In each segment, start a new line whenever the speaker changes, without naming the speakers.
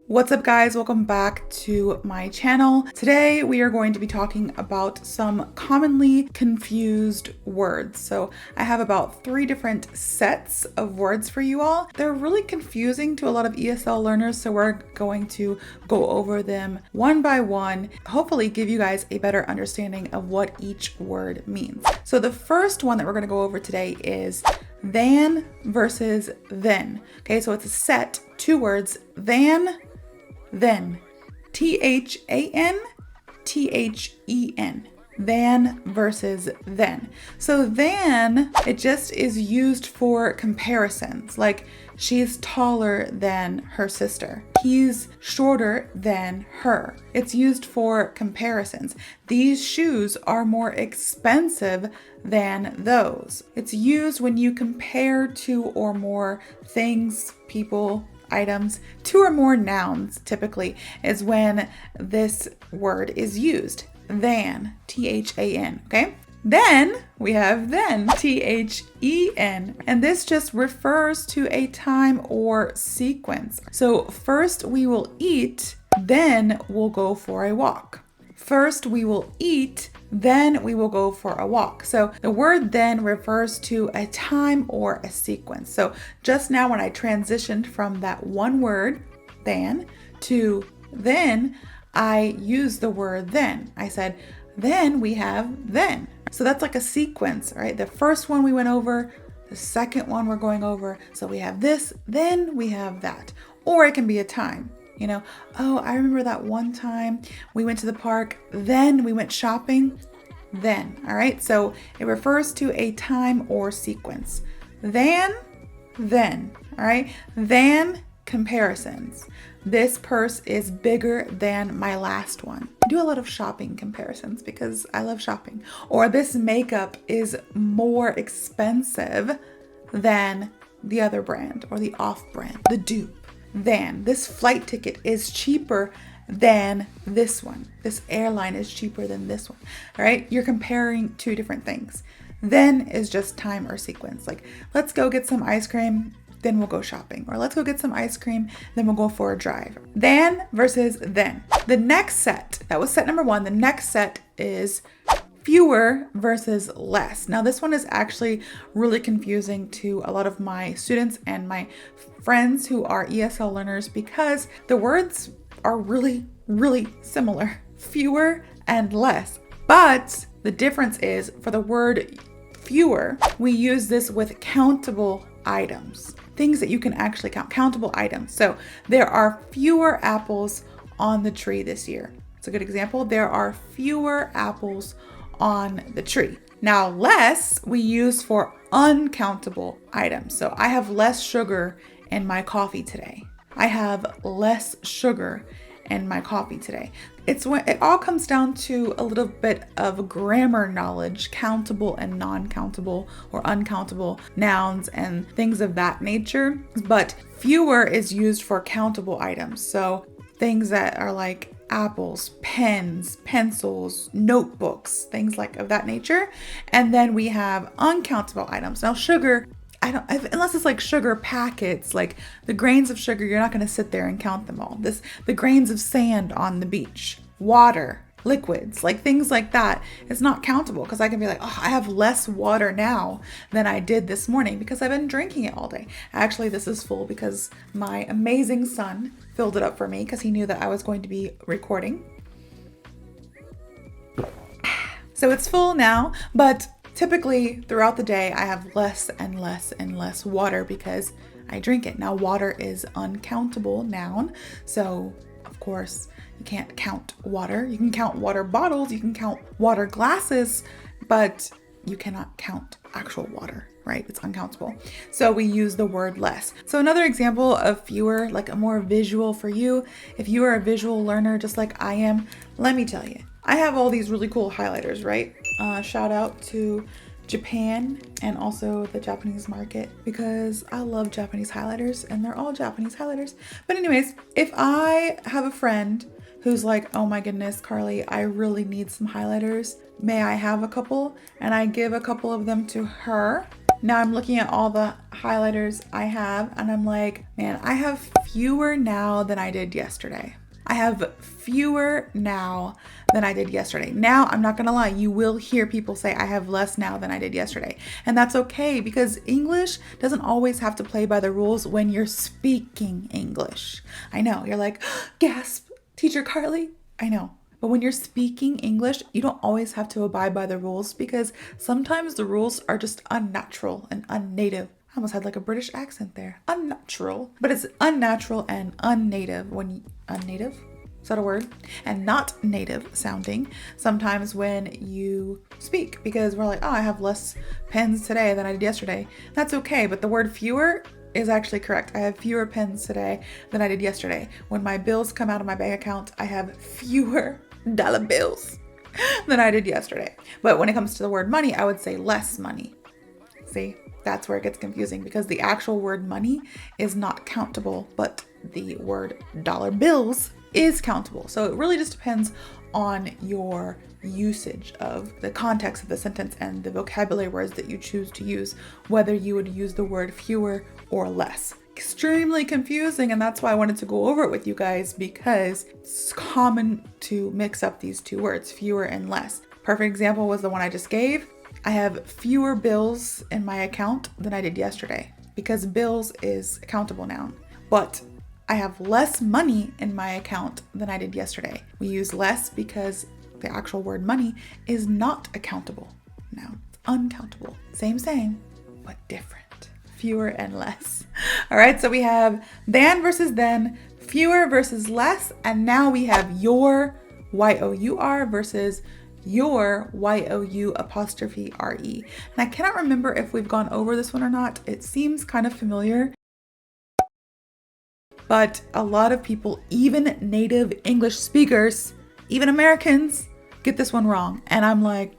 What's up guys, welcome back to my channel. Today we are going to be talking about some commonly confused words. So I have about 3 different sets of words for you all. They're really confusing to a lot of ESL learners, so we're going to go over them one by one, hopefully give you guys a better understanding of what each word means. So the first one that we're going to go over today is than versus then. Okay, so it's a set, 2 words, then, T-H-A-N, T-H-E-N, than versus then. So than, it just is used for comparisons, like she's taller than her sister. He's shorter than her. It's used for comparisons. These shoes are more expensive than those. It's used when you compare 2 or more things, people, items. 2 or more nouns typically is when this word is used. Than, T-H-A-N, okay? Then we have then, T-H-E-N, and this just refers to a time or sequence. So first we will eat, then we'll go for a walk. First we will eat, then we will go for a walk. So the word then refers to a time or a sequence. So just now when I transitioned from that one word, than, to then, I used the word then. I said, then we have then. So that's like a sequence, right? The first one we went over, the second one we're going over. So we have this, then we have that. Or it can be a time. You know, oh, I remember that one time we went to the park, then we went shopping, then, all right? So it refers to a time or sequence. Then, all right? Then comparisons. This purse is bigger than my last one. I do a lot of shopping comparisons because I love shopping. Or this makeup is more expensive than the other brand or the off brand, the dupe. Than, this flight ticket is cheaper than this one. This airline is cheaper than this one. All right, you're comparing 2 different things. Then is just time or sequence. Like, let's go get some ice cream, then we'll go shopping. Or let's go get some ice cream, then we'll go for a drive. Than versus then. The next set, that was set number 1. The next set is fewer versus less. Now this one is actually really confusing to a lot of my students and my friends who are ESL learners because the words are really similar. Fewer and less. But the difference is for the word fewer, we use this with countable items. Things that you can actually count, countable items. So there are fewer apples on the tree this year. It's a good example. There are fewer apples on the tree. Now less we use for uncountable items. So I have less sugar in my coffee today. I have less sugar in my coffee today. It's when it all comes down to a little bit of grammar knowledge, countable and non-countable or uncountable nouns and things of that nature. But fewer is used for countable items. So things that are like apples, pens, pencils, notebooks, things like of that nature. And then we have uncountable items. Now sugar, unless it's like sugar packets, like the grains of sugar, you're not going to sit there and count them all. The grains of sand on the beach, water, liquids, like things like that, it's not countable because I can be like, oh, I have less water now than I did this morning because I've been drinking it all day. Actually, this is full because my amazing son filled it up for me because he knew that I was going to be recording. So it's full now, but typically throughout the day, I have less and less and less water because I drink it. Now, water is uncountable noun. So of course, you can't count water. You can count water bottles, you can count water glasses, but you cannot count actual water, right? It's uncountable. So we use the word less. So another example of fewer, like a more visual for you, if you are a visual learner just like I am, let me tell you, I have all these really cool highlighters, right? Shout out to Japan and also the Japanese market because I love Japanese highlighters and they're all Japanese highlighters. But anyways, if I have a friend who's like, oh my goodness, Carly, I really need some highlighters. May I have a couple? And I give a couple of them to her. Now I'm looking at all the highlighters I have and I'm like, man, I have fewer now than I did yesterday. I have fewer now than I did yesterday. Now, I'm not gonna lie, you will hear people say I have less now than I did yesterday. And that's okay because English doesn't always have to play by the rules when you're speaking English. I know, you're like, gasp, Teacher Carley. I know. But when you're speaking English, you don't always have to abide by the rules because sometimes the rules are just unnatural and unnative. I almost had like a British accent there. Unnatural. But it's unnatural and unnative when unnative? Is that a word? And not native sounding sometimes when you speak because we're like, oh, I have less pens today than I did yesterday. That's okay, but the word fewer is actually correct. I have fewer pens today than I did yesterday. When my bills come out of my bank account, I have fewer dollar bills than I did yesterday. But when it comes to the word money, I would say less money. See, that's where it gets confusing because the actual word money is not countable, but the word dollar bills is countable. So it really just depends on your usage of the context of the sentence and the vocabulary words that you choose to use, whether you would use the word fewer or less. Extremely confusing, and that's why I wanted to go over it with you guys because it's common to mix up these two words, fewer and less. Perfect example was the one I just gave. I have fewer bills in my account than I did yesterday because bills is a countable noun, but I have less money in my account than I did yesterday. We use less because the actual word money is not a countable noun. It's uncountable. Same, but different. Fewer and less. All right, so we have than versus then, fewer versus less, and now we have your, Y-O-U-R, versus your, Y-O-U apostrophe R-E. And I cannot remember if we've gone over this one or not. It seems kind of familiar. But a lot of people, even native English speakers, even Americans, get this one wrong. And I'm like,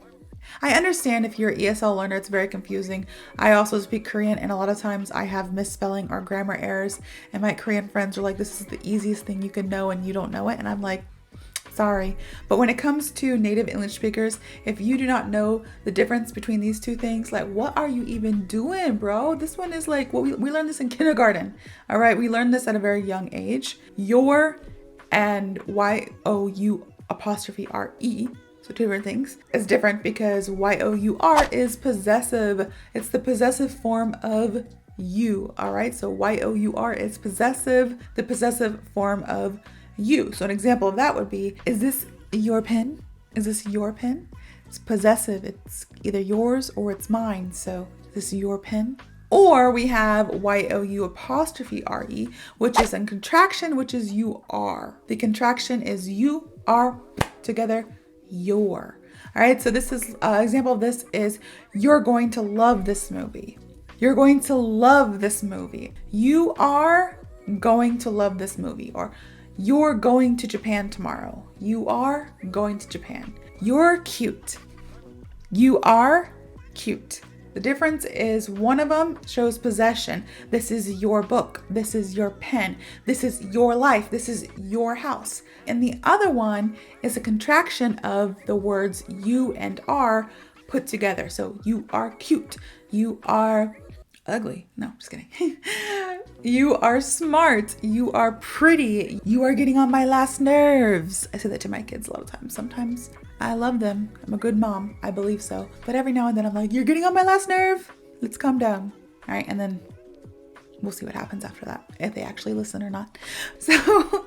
I understand if you're an ESL learner, it's very confusing. I also speak Korean and a lot of times I have misspelling or grammar errors and my Korean friends are like, this is the easiest thing you can know and you don't know it. And I'm like, sorry. But when it comes to native English speakers, if you do not know the difference between these two things, like what are you even doing, bro? This one is like, well, we learned this in kindergarten. All right. We learned this at a very young age. Your and Y-O-U apostrophe R-E. So two different things. It's different because Y-O-U-R is possessive. It's the possessive form of you. All right. So Y-O-U-R is possessive, the possessive form of you. So an example of that would be, is this your pen? Is this your pen? It's possessive. It's either yours or it's mine. So is this your pen? Or we have Y-O-U apostrophe R-E, which is a contraction, which is you are. The contraction is you are together, your. All right. So this is an example of this is you're going to love this movie. You're going to love this movie. You are going to love this movie. Or you're going to Japan tomorrow. You are going to Japan. You're cute. You are cute. The difference is one of them shows possession. This is your book. This is your pen. This is your life. This is your house. And the other one is a contraction of the words you and are put together. So you are cute. You are ugly. No, just kidding. You are smart. You are pretty. You are getting on my last nerves. I say that to my kids a lot of times. Sometimes I love them. I'm a good mom. I believe so. But every now and then I'm like, you're getting on my last nerve. Let's calm down. All right. And then we'll see what happens after that, if they actually listen or not. So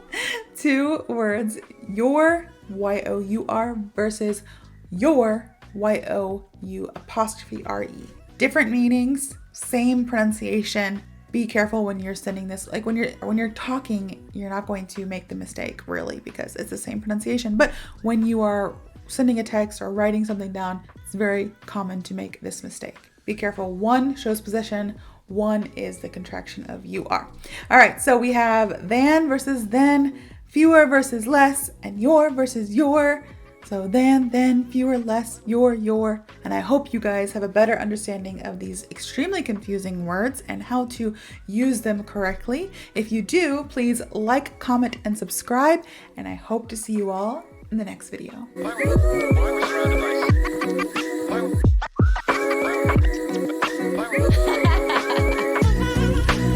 two words, your, Y-O-U-R versus your, Y-O-U apostrophe R-E. Different meanings, same pronunciation. Be careful when you're sending this, like when you're talking, you're not going to make the mistake really because it's the same pronunciation. But when you are sending a text or writing something down, it's very common to make this mistake. Be careful. One shows possession. One is the contraction of you are. All right. So we have than versus then, fewer versus less, and your versus your. So then, fewer, less, your. And I hope you guys have a better understanding of these extremely confusing words and how to use them correctly. If you do, please like, comment, and subscribe. And I hope to see you all in the next video.